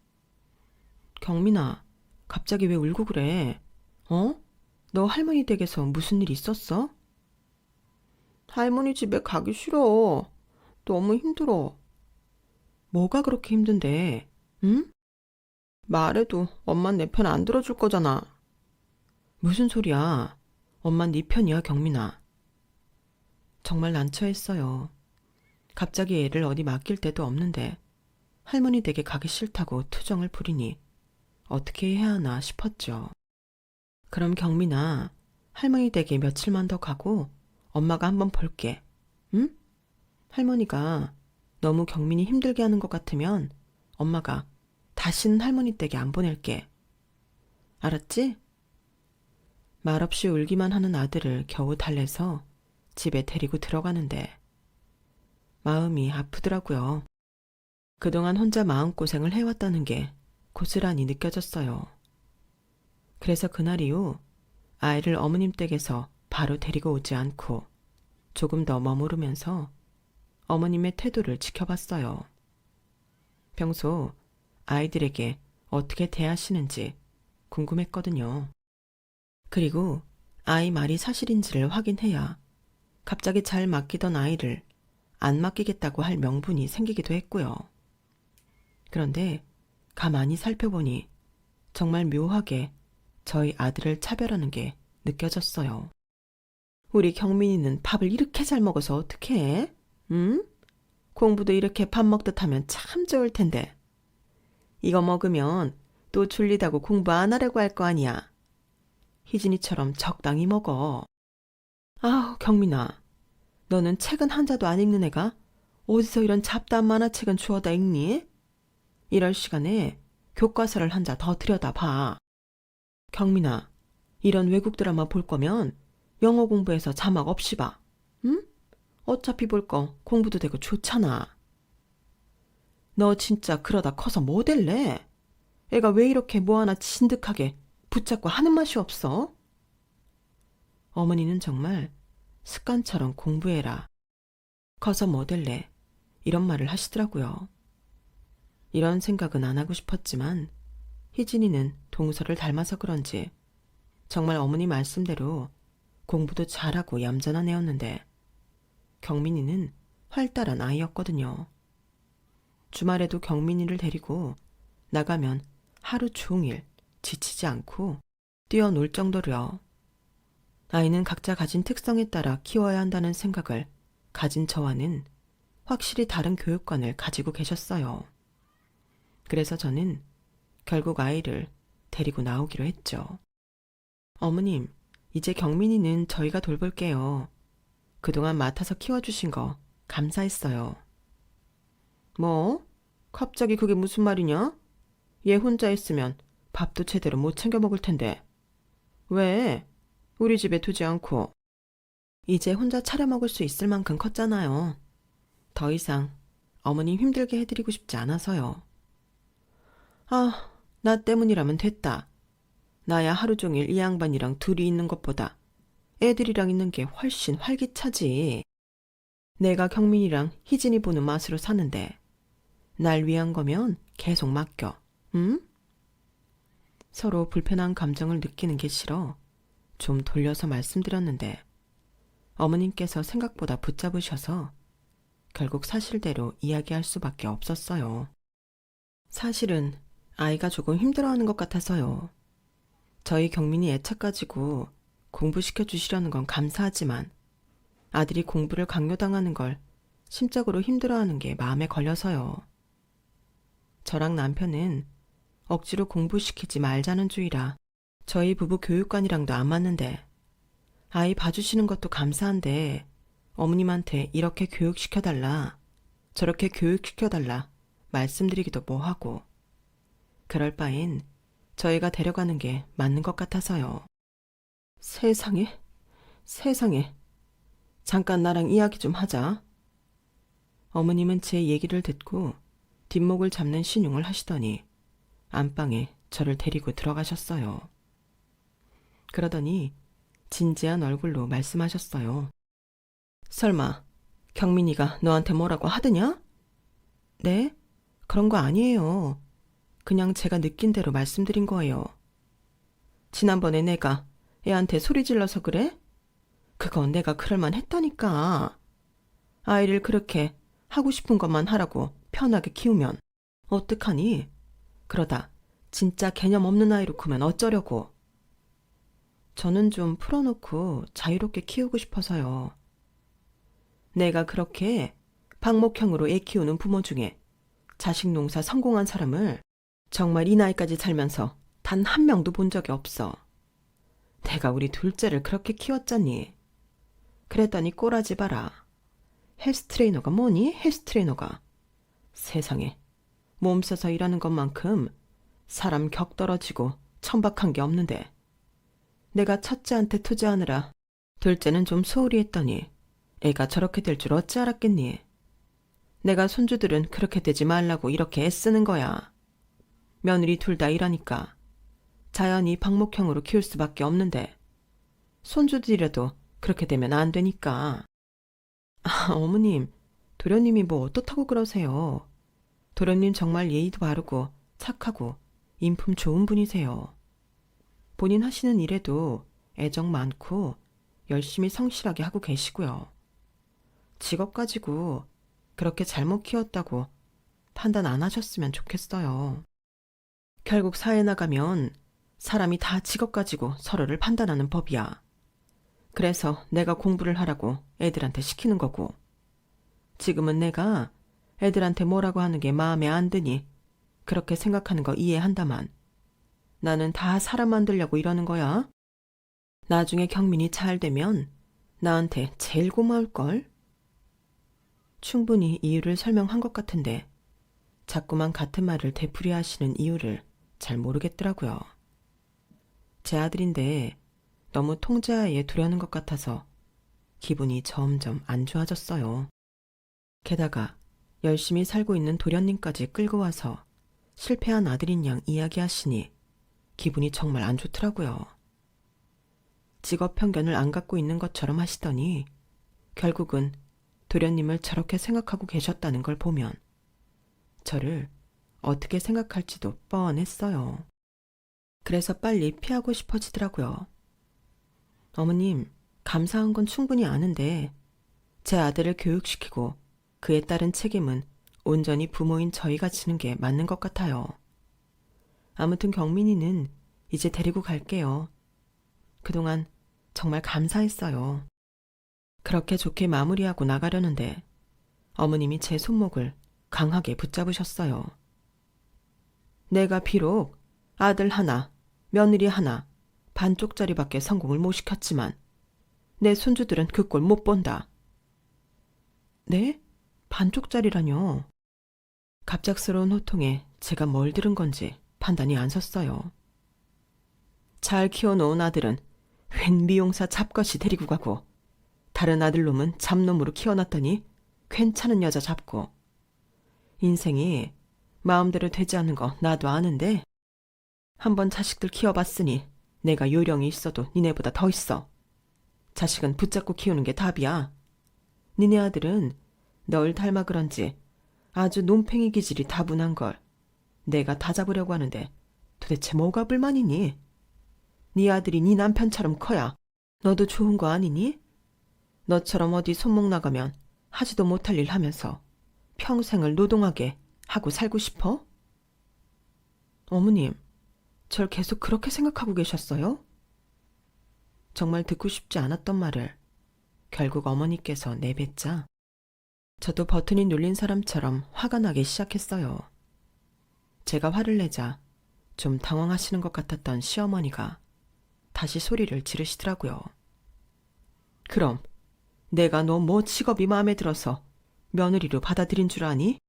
경민아, 갑자기 왜 울고 그래? 어? 너 할머니 댁에서 무슨 일 있었어? 할머니 집에 가기 싫어. 너무 힘들어. 뭐가 그렇게 힘든데? 응? 말해도 엄만 내 편 안 들어줄 거잖아. 무슨 소리야? 엄만 네 편이야, 경민아. 정말 난처했어요. 갑자기 애를 어디 맡길 데도 없는데 할머니 댁에 가기 싫다고 투정을 부리니 어떻게 해야 하나 싶었죠. 그럼 경민아, 할머니 댁에 며칠만 더 가고 엄마가 한번 볼게. 응? 할머니가 너무 경민이 힘들게 하는 것 같으면 엄마가 다시는 할머니 댁에 안 보낼게. 알았지? 말없이 울기만 하는 아들을 겨우 달래서 집에 데리고 들어가는데 마음이 아프더라고요. 그동안 혼자 마음고생을 해왔다는 게 고스란히 느껴졌어요. 그래서 그날 이후 아이를 어머님 댁에서 바로 데리고 오지 않고 조금 더 머무르면서 어머님의 태도를 지켜봤어요. 평소 아이들에게 어떻게 대하시는지 궁금했거든요. 그리고 아이 말이 사실인지를 확인해야 갑자기 잘 맡기던 아이를 안 맡기겠다고 할 명분이 생기기도 했고요. 그런데 가만히 살펴보니 정말 묘하게 저희 아들을 차별하는 게 느껴졌어요. 우리 경민이는 밥을 이렇게 잘 먹어서 어떡해? 응? 공부도 이렇게 밥 먹듯 하면 참 좋을 텐데. 이거 먹으면 또 졸리다고 공부 안 하려고 할 거 아니야. 희진이처럼 적당히 먹어. 아우, 경민아. 너는 책은 한 자도 안 읽는 애가 어디서 이런 잡다한 만화책은 주워다 읽니? 이럴 시간에 교과서를 한 자 더 들여다봐. 경민아, 이런 외국 드라마 볼 거면 영어 공부해서 자막 없이 봐. 응? 어차피 볼 거 공부도 되고 좋잖아. 너 진짜 그러다 커서 뭐 될래? 애가 왜 이렇게 뭐 하나 진득하게 붙잡고 하는 맛이 없어? 어머니는 정말 습관처럼 공부해라. 커서 뭐 될래? 이런 말을 하시더라고요. 이런 생각은 안 하고 싶었지만 희진이는 동서를 닮아서 그런지 정말 어머니 말씀대로 공부도 잘하고 얌전한 애였는데 경민이는 활달한 아이였거든요. 주말에도 경민이를 데리고 나가면 하루 종일 지치지 않고 뛰어놀 정도로요. 아이는 각자 가진 특성에 따라 키워야 한다는 생각을 가진 저와는 확실히 다른 교육관을 가지고 계셨어요. 그래서 저는 결국 아이를 데리고 나오기로 했죠. 어머님, 이제 경민이는 저희가 돌볼게요. 그동안 맡아서 키워주신 거 감사했어요. 뭐? 갑자기 그게 무슨 말이냐? 얘 혼자 있으면 밥도 제대로 못 챙겨 먹을 텐데. 왜? 우리 집에 두지 않고. 이제 혼자 차려 먹을 수 있을 만큼 컸잖아요. 더 이상 어머님 힘들게 해드리고 싶지 않아서요. 아, 나 때문이라면 됐다. 나야 하루 종일 이 양반이랑 둘이 있는 것보다 애들이랑 있는 게 훨씬 활기차지. 내가 경민이랑 희진이 보는 맛으로 사는데 날 위한 거면 계속 맡겨. 응? 서로 불편한 감정을 느끼는 게 싫어 좀 돌려서 말씀드렸는데 어머님께서 생각보다 붙잡으셔서 결국 사실대로 이야기할 수밖에 없었어요. 사실은 아이가 조금 힘들어하는 것 같아서요. 저희 경민이 애착 가지고 공부시켜 주시려는 건 감사하지만 아들이 공부를 강요당하는 걸 심적으로 힘들어하는 게 마음에 걸려서요. 저랑 남편은 억지로 공부시키지 말자는 주의라 저희 부부 교육관이랑도 안 맞는데 아이 봐주시는 것도 감사한데 어머님한테 이렇게 교육시켜달라 저렇게 교육시켜달라 말씀드리기도 뭐하고 그럴 바엔 저희가 데려가는 게 맞는 것 같아서요. 세상에, 세상에. 잠깐 나랑 이야기 좀 하자. 어머님은 제 얘기를 듣고 뒷목을 잡는 신용을 하시더니 안방에 저를 데리고 들어가셨어요. 그러더니 진지한 얼굴로 말씀하셨어요. 설마 경민이가 너한테 뭐라고 하더냐? 네? 그런 거 아니에요. 그냥 제가 느낀 대로 말씀드린 거예요. 지난번에 내가 애한테 소리 질러서 그래? 그건 내가 그럴만 했다니까. 아이를 그렇게 하고 싶은 것만 하라고 편하게 키우면 어떡하니? 그러다 진짜 개념 없는 아이로 크면 어쩌려고. 저는 좀 풀어놓고 자유롭게 키우고 싶어서요. 내가 그렇게 방목형으로 애 키우는 부모 중에 자식 농사 성공한 사람을 정말 이 나이까지 살면서 단 한 명도 본 적이 없어. 내가 우리 둘째를 그렇게 키웠잖니. 그랬더니 꼬라지 봐라. 헬스 트레이너가 뭐니? 헬스 트레이너가. 세상에 몸 써서 일하는 것만큼 사람 격 떨어지고 천박한 게 없는데 내가 첫째한테 투자하느라 둘째는 좀 소홀히 했더니 애가 저렇게 될 줄 어찌 알았겠니? 내가 손주들은 그렇게 되지 말라고 이렇게 애쓰는 거야. 며느리 둘 다 일하니까 자연히 방목형으로 키울 수밖에 없는데 손주들이라도 그렇게 되면 안 되니까. 아, 어머님, 도련님이 뭐 어떻다고 그러세요. 도련님 정말 예의도 바르고 착하고 인품 좋은 분이세요. 본인 하시는 일에도 애정 많고 열심히 성실하게 하고 계시고요. 직업 가지고 그렇게 잘못 키웠다고 판단 안 하셨으면 좋겠어요. 결국 사회 나가면 사람이 다 직업 가지고 서로를 판단하는 법이야. 그래서 내가 공부를 하라고 애들한테 시키는 거고 지금은 내가 애들한테 뭐라고 하는 게 마음에 안 드니 그렇게 생각하는 거 이해한다만 나는 다 사람 만들려고 이러는 거야. 나중에 경민이 잘 되면 나한테 제일 고마울걸? 충분히 이유를 설명한 것 같은데 자꾸만 같은 말을 되풀이하시는 이유를 잘 모르겠더라고요. 제 아들인데 너무 통제하에 두려는 것 같아서 기분이 점점 안 좋아졌어요. 게다가 열심히 살고 있는 도련님까지 끌고 와서 실패한 아들인 양 이야기하시니 기분이 정말 안 좋더라고요. 직업 편견을 안 갖고 있는 것처럼 하시더니 결국은 도련님을 저렇게 생각하고 계셨다는 걸 보면 저를 어떻게 생각할지도 뻔했어요. 그래서 빨리 피하고 싶어지더라고요. 어머님, 감사한 건 충분히 아는데 제 아들을 교육시키고 그에 따른 책임은 온전히 부모인 저희가 지는 게 맞는 것 같아요. 아무튼 경민이는 이제 데리고 갈게요. 그동안 정말 감사했어요. 그렇게 좋게 마무리하고 나가려는데 어머님이 제 손목을 강하게 붙잡으셨어요. 내가 비록 아들 하나, 며느리 하나, 반쪽짜리밖에 성공을 못 시켰지만 내 손주들은 그 꼴 못 본다. 네? 반쪽짜리라뇨? 갑작스러운 호통에 제가 뭘 들은 건지 판단이 안 섰어요. 잘 키워놓은 아들은 웬 미용사 잡것이 데리고 가고 다른 아들놈은 잡놈으로 키워놨더니 괜찮은 여자 잡고 인생이 마음대로 되지 않는 거 나도 아는데 한번 자식들 키워봤으니 내가 요령이 있어도 니네보다 더 있어. 자식은 붙잡고 키우는 게 답이야. 니네 아들은 널 닮아 그런지 아주 논팽이 기질이 다분한 걸 내가 다 잡으려고 하는데 도대체 뭐가 불만이니? 네 아들이 네 남편처럼 커야 너도 좋은 거 아니니? 너처럼 어디 손목 나가면 하지도 못할 일 하면서 평생을 노동하게 하고 살고 싶어? 어머님, 절 계속 그렇게 생각하고 계셨어요? 정말 듣고 싶지 않았던 말을 결국 어머니께서 내뱉자 저도 버튼이 눌린 사람처럼 화가 나기 시작했어요. 제가 화를 내자 좀 당황하시는 것 같았던 시어머니가 다시 소리를 지르시더라고요. 그럼 내가 너 뭐 직업이 마음에 들어서 며느리로 받아들인 줄 아니?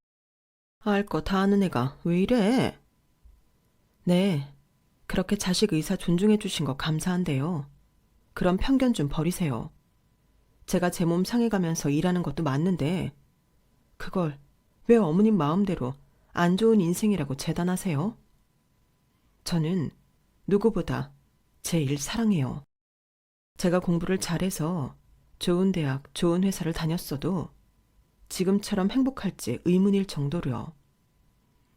알 거 다 아는 애가 왜 이래? 네, 그렇게 자식 의사 존중해 주신 거 감사한데요. 그런 편견 좀 버리세요. 제가 제 몸 상해가면서 일하는 것도 맞는데 그걸 왜 어머님 마음대로 안 좋은 인생이라고 재단하세요? 저는 누구보다 제 일 사랑해요. 제가 공부를 잘해서 좋은 대학, 좋은 회사를 다녔어도 지금처럼 행복할지 의문일 정도로요.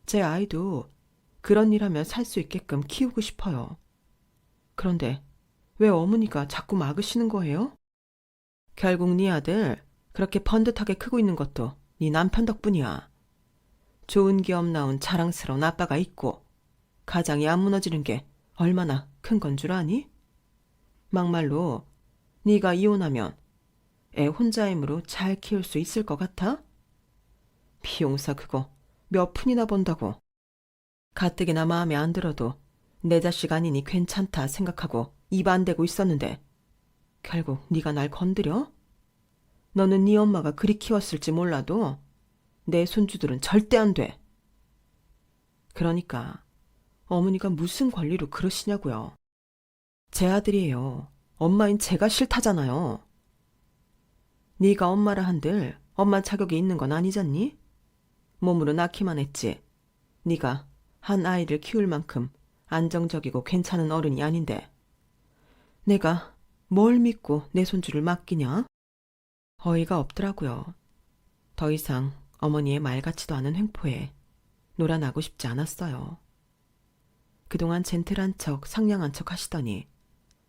제 아이도 그런 일 하며 살 수 있게끔 키우고 싶어요. 그런데 왜 어머니가 자꾸 막으시는 거예요? 결국 네 아들 그렇게 번듯하게 크고 있는 것도 네 남편 덕분이야. 좋은 기업 나온 자랑스러운 아빠가 있고 가장이 안 무너지는 게 얼마나 큰 건 줄 아니? 막말로 네가 이혼하면 애 혼자 힘으로 잘 키울 수 있을 것 같아? 비용사 그거 몇 푼이나 번다고. 가뜩이나 마음에 안 들어도 내 자식 아니니 괜찮다 생각하고 입 안 대고 있었는데 결국 네가 날 건드려? 너는 네 엄마가 그리 키웠을지 몰라도 내 손주들은 절대 안 돼. 그러니까 어머니가 무슨 권리로 그러시냐고요. 제 아들이에요. 엄마인 제가 싫다잖아요. 네가 엄마라 한들 엄마 자격이 있는 건 아니잖니? 몸으로 낳기만 했지. 네가 한 아이를 키울 만큼 안정적이고 괜찮은 어른이 아닌데 내가 뭘 믿고 내 손주를 맡기냐? 어이가 없더라고요. 더 이상 어머니의 말 같지도 않은 횡포에 놀아나고 싶지 않았어요. 그동안 젠틀한 척 상냥한 척 하시더니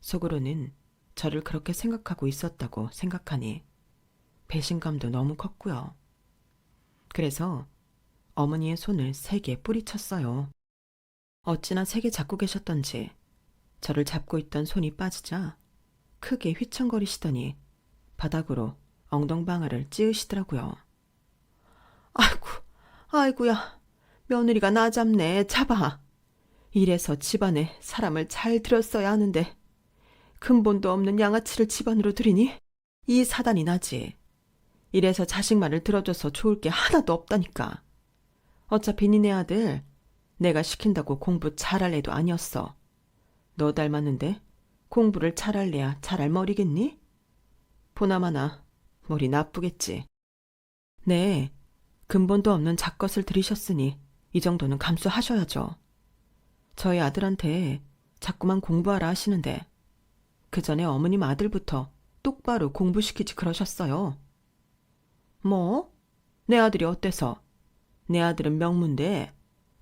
속으로는 저를 그렇게 생각하고 있었다고 생각하니 배신감도 너무 컸고요. 그래서 어머니의 손을 세게 뿌리쳤어요. 어찌나 세게 잡고 계셨던지 저를 잡고 있던 손이 빠지자 크게 휘청거리시더니 바닥으로 엉덩방아를 찌으시더라고요. 아이고, 아이고야, 며느리가 나 잡네, 잡아. 이래서 집안에 사람을 잘 들였어야 하는데 근본도 없는 양아치를 집안으로 들이니 이 사단이 나지. 이래서 자식 말을 들어줘서 좋을 게 하나도 없다니까. 어차피 니네 아들 내가 시킨다고 공부 잘할 애도 아니었어. 너 닮았는데 공부를 잘할래야 잘할 머리겠니? 보나마나 머리 나쁘겠지. 네, 근본도 없는 잡것을 들이셨으니 이 정도는 감수하셔야죠. 저희 아들한테 자꾸만 공부하라 하시는데 그 전에 어머님 아들부터 똑바로 공부시키지 그러셨어요. 뭐? 내 아들이 어때서? 내 아들은 명문대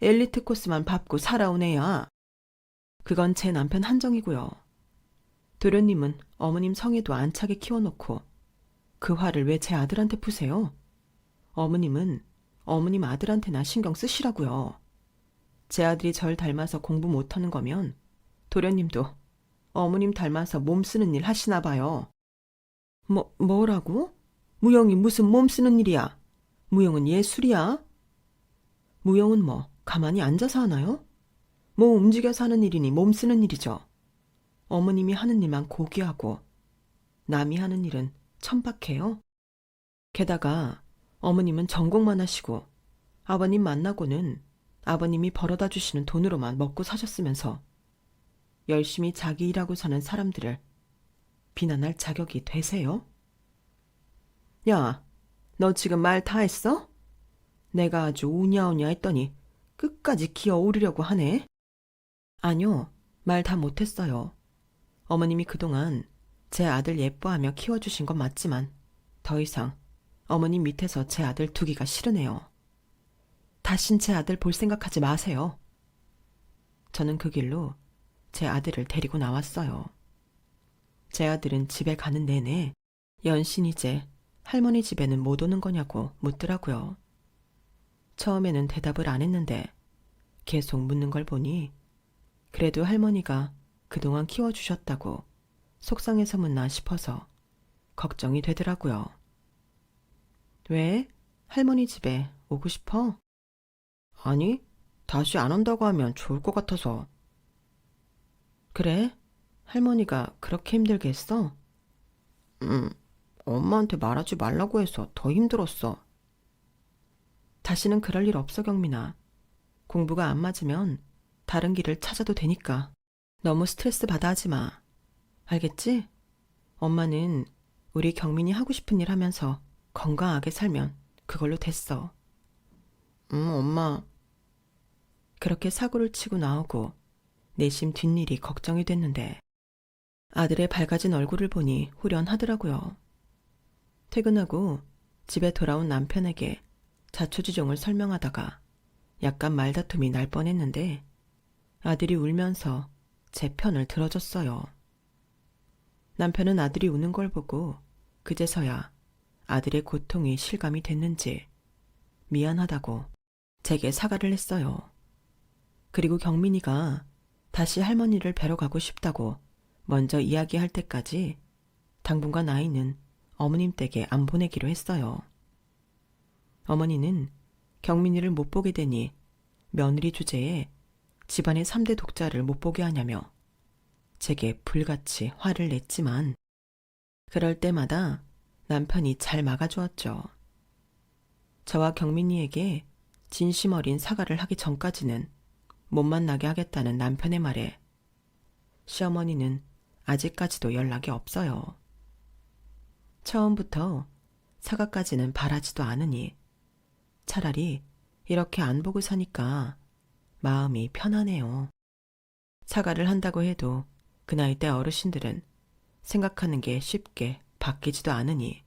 엘리트 코스만 밟고 살아온 애야. 그건 제 남편 한정이고요. 도련님은 어머님 성에도 안 차게 키워놓고 그 화를 왜 제 아들한테 푸세요? 어머님은 어머님 아들한테나 신경 쓰시라고요. 제 아들이 절 닮아서 공부 못하는 거면 도련님도 어머님 닮아서 몸 쓰는 일 하시나 봐요. 뭐라고? 무용이 무슨 몸 쓰는 일이야? 무용은 예술이야? 무용은 뭐 가만히 앉아서 하나요? 뭐 움직여서 하는 일이니 몸 쓰는 일이죠. 어머님이 하는 일만 고귀하고 남이 하는 일은 천박해요. 게다가 어머님은 전공만 하시고 아버님 만나고는 아버님이 벌어다 주시는 돈으로만 먹고 사셨으면서 열심히 자기 일하고 사는 사람들을 비난할 자격이 되세요? 야, 너 지금 말 다 했어? 내가 아주 우냐우냐 했더니 끝까지 기어오르려고 하네. 아니요, 말 다 못했어요. 어머님이 그동안 제 아들 예뻐하며 키워주신 건 맞지만 더 이상 어머님 밑에서 제 아들 두기가 싫으네요. 다신 제 아들 볼 생각하지 마세요. 저는 그 길로 제 아들을 데리고 나왔어요. 제 아들은 집에 가는 내내 연신 이제 할머니 집에는 못 오는 거냐고 묻더라고요. 처음에는 대답을 안 했는데 계속 묻는 걸 보니 그래도 할머니가 그동안 키워주셨다고 속상해서 묻나 싶어서 걱정이 되더라고요. 왜? 할머니 집에 오고 싶어? 아니, 다시 안 온다고 하면 좋을 것 같아서. 그래? 할머니가 그렇게 힘들게 했어? 응, 엄마한테 말하지 말라고 해서 더 힘들었어. 다시는 그럴 일 없어, 경민아. 공부가 안 맞으면 다른 길을 찾아도 되니까. 너무 스트레스 받아 하지 마. 알겠지? 엄마는 우리 경민이 하고 싶은 일 하면서 건강하게 살면 그걸로 됐어. 응, 엄마. 그렇게 사고를 치고 나오고 내심 뒷일이 걱정이 됐는데 아들의 밝아진 얼굴을 보니 후련하더라고요. 퇴근하고 집에 돌아온 남편에게 자초지종을 설명하다가 약간 말다툼이 날 뻔했는데 아들이 울면서 제 편을 들어줬어요. 남편은 아들이 우는 걸 보고 그제서야 아들의 고통이 실감이 됐는지 미안하다고 제게 사과를 했어요. 그리고 경민이가 다시 할머니를 뵈러 가고 싶다고 먼저 이야기할 때까지 당분간 아이는 어머님 댁에 안 보내기로 했어요. 어머니는 경민이를 못 보게 되니 며느리 주제에 집안의 3대 독자를 못 보게 하냐며 제게 불같이 화를 냈지만 그럴 때마다 남편이 잘 막아주었죠. 저와 경민이에게 진심 어린 사과를 하기 전까지는 못 만나게 하겠다는 남편의 말에 시어머니는 아직까지도 연락이 없어요. 처음부터 사과까지는 바라지도 않으니 차라리 이렇게 안 보고 사니까 마음이 편하네요. 사과를 한다고 해도 그 나이 때 어르신들은 생각하는 게 쉽게 바뀌지도 않으니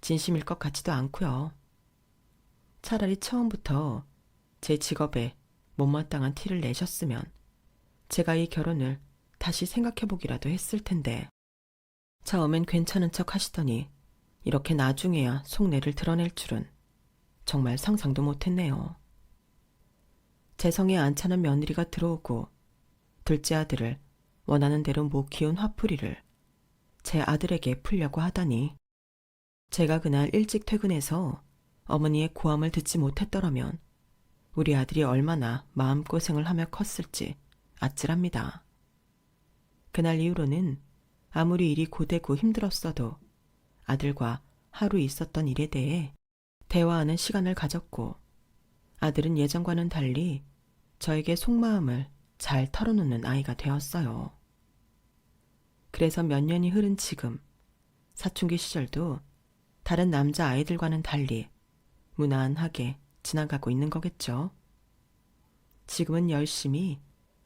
진심일 것 같지도 않고요. 차라리 처음부터 제 직업에 못마땅한 티를 내셨으면 제가 이 결혼을 다시 생각해보기라도 했을 텐데 처음엔 괜찮은 척 하시더니 이렇게 나중에야 속내를 드러낼 줄은 정말 상상도 못했네요. 제 성에 안 차는 며느리가 들어오고 둘째 아들을 원하는 대로 못 키운 화풀이를 제 아들에게 풀려고 하다니 제가 그날 일찍 퇴근해서 어머니의 고함을 듣지 못했더라면 우리 아들이 얼마나 마음고생을 하며 컸을지 아찔합니다. 그날 이후로는 아무리 일이 고되고 힘들었어도 아들과 하루 있었던 일에 대해 대화하는 시간을 가졌고 아들은 예전과는 달리 저에게 속마음을 잘 털어놓는 아이가 되었어요. 그래서 몇 년이 흐른 지금 사춘기 시절도 다른 남자 아이들과는 달리 무난하게 지나가고 있는 거겠죠. 지금은 열심히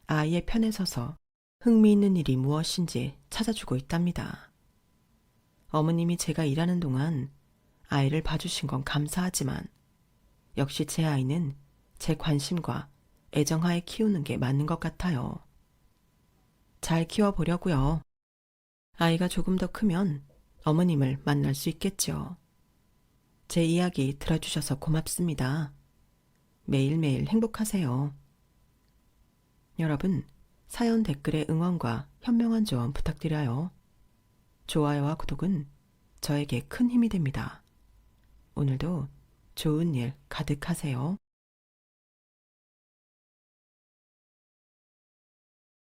아이의 편에 서서 흥미있는 일이 무엇인지 찾아주고 있답니다. 어머님이 제가 일하는 동안 아이를 봐주신 건 감사하지만 역시 제 아이는 제 관심과 애정하에 키우는 게 맞는 것 같아요. 잘 키워보려고요. 아이가 조금 더 크면 어머님을 만날 수 있겠죠. 제 이야기 들어주셔서 고맙습니다. 매일매일 행복하세요. 여러분, 사연 댓글에 응원과 현명한 조언 부탁드려요. 좋아요와 구독은 저에게 큰 힘이 됩니다. 오늘도 좋은 일 가득하세요.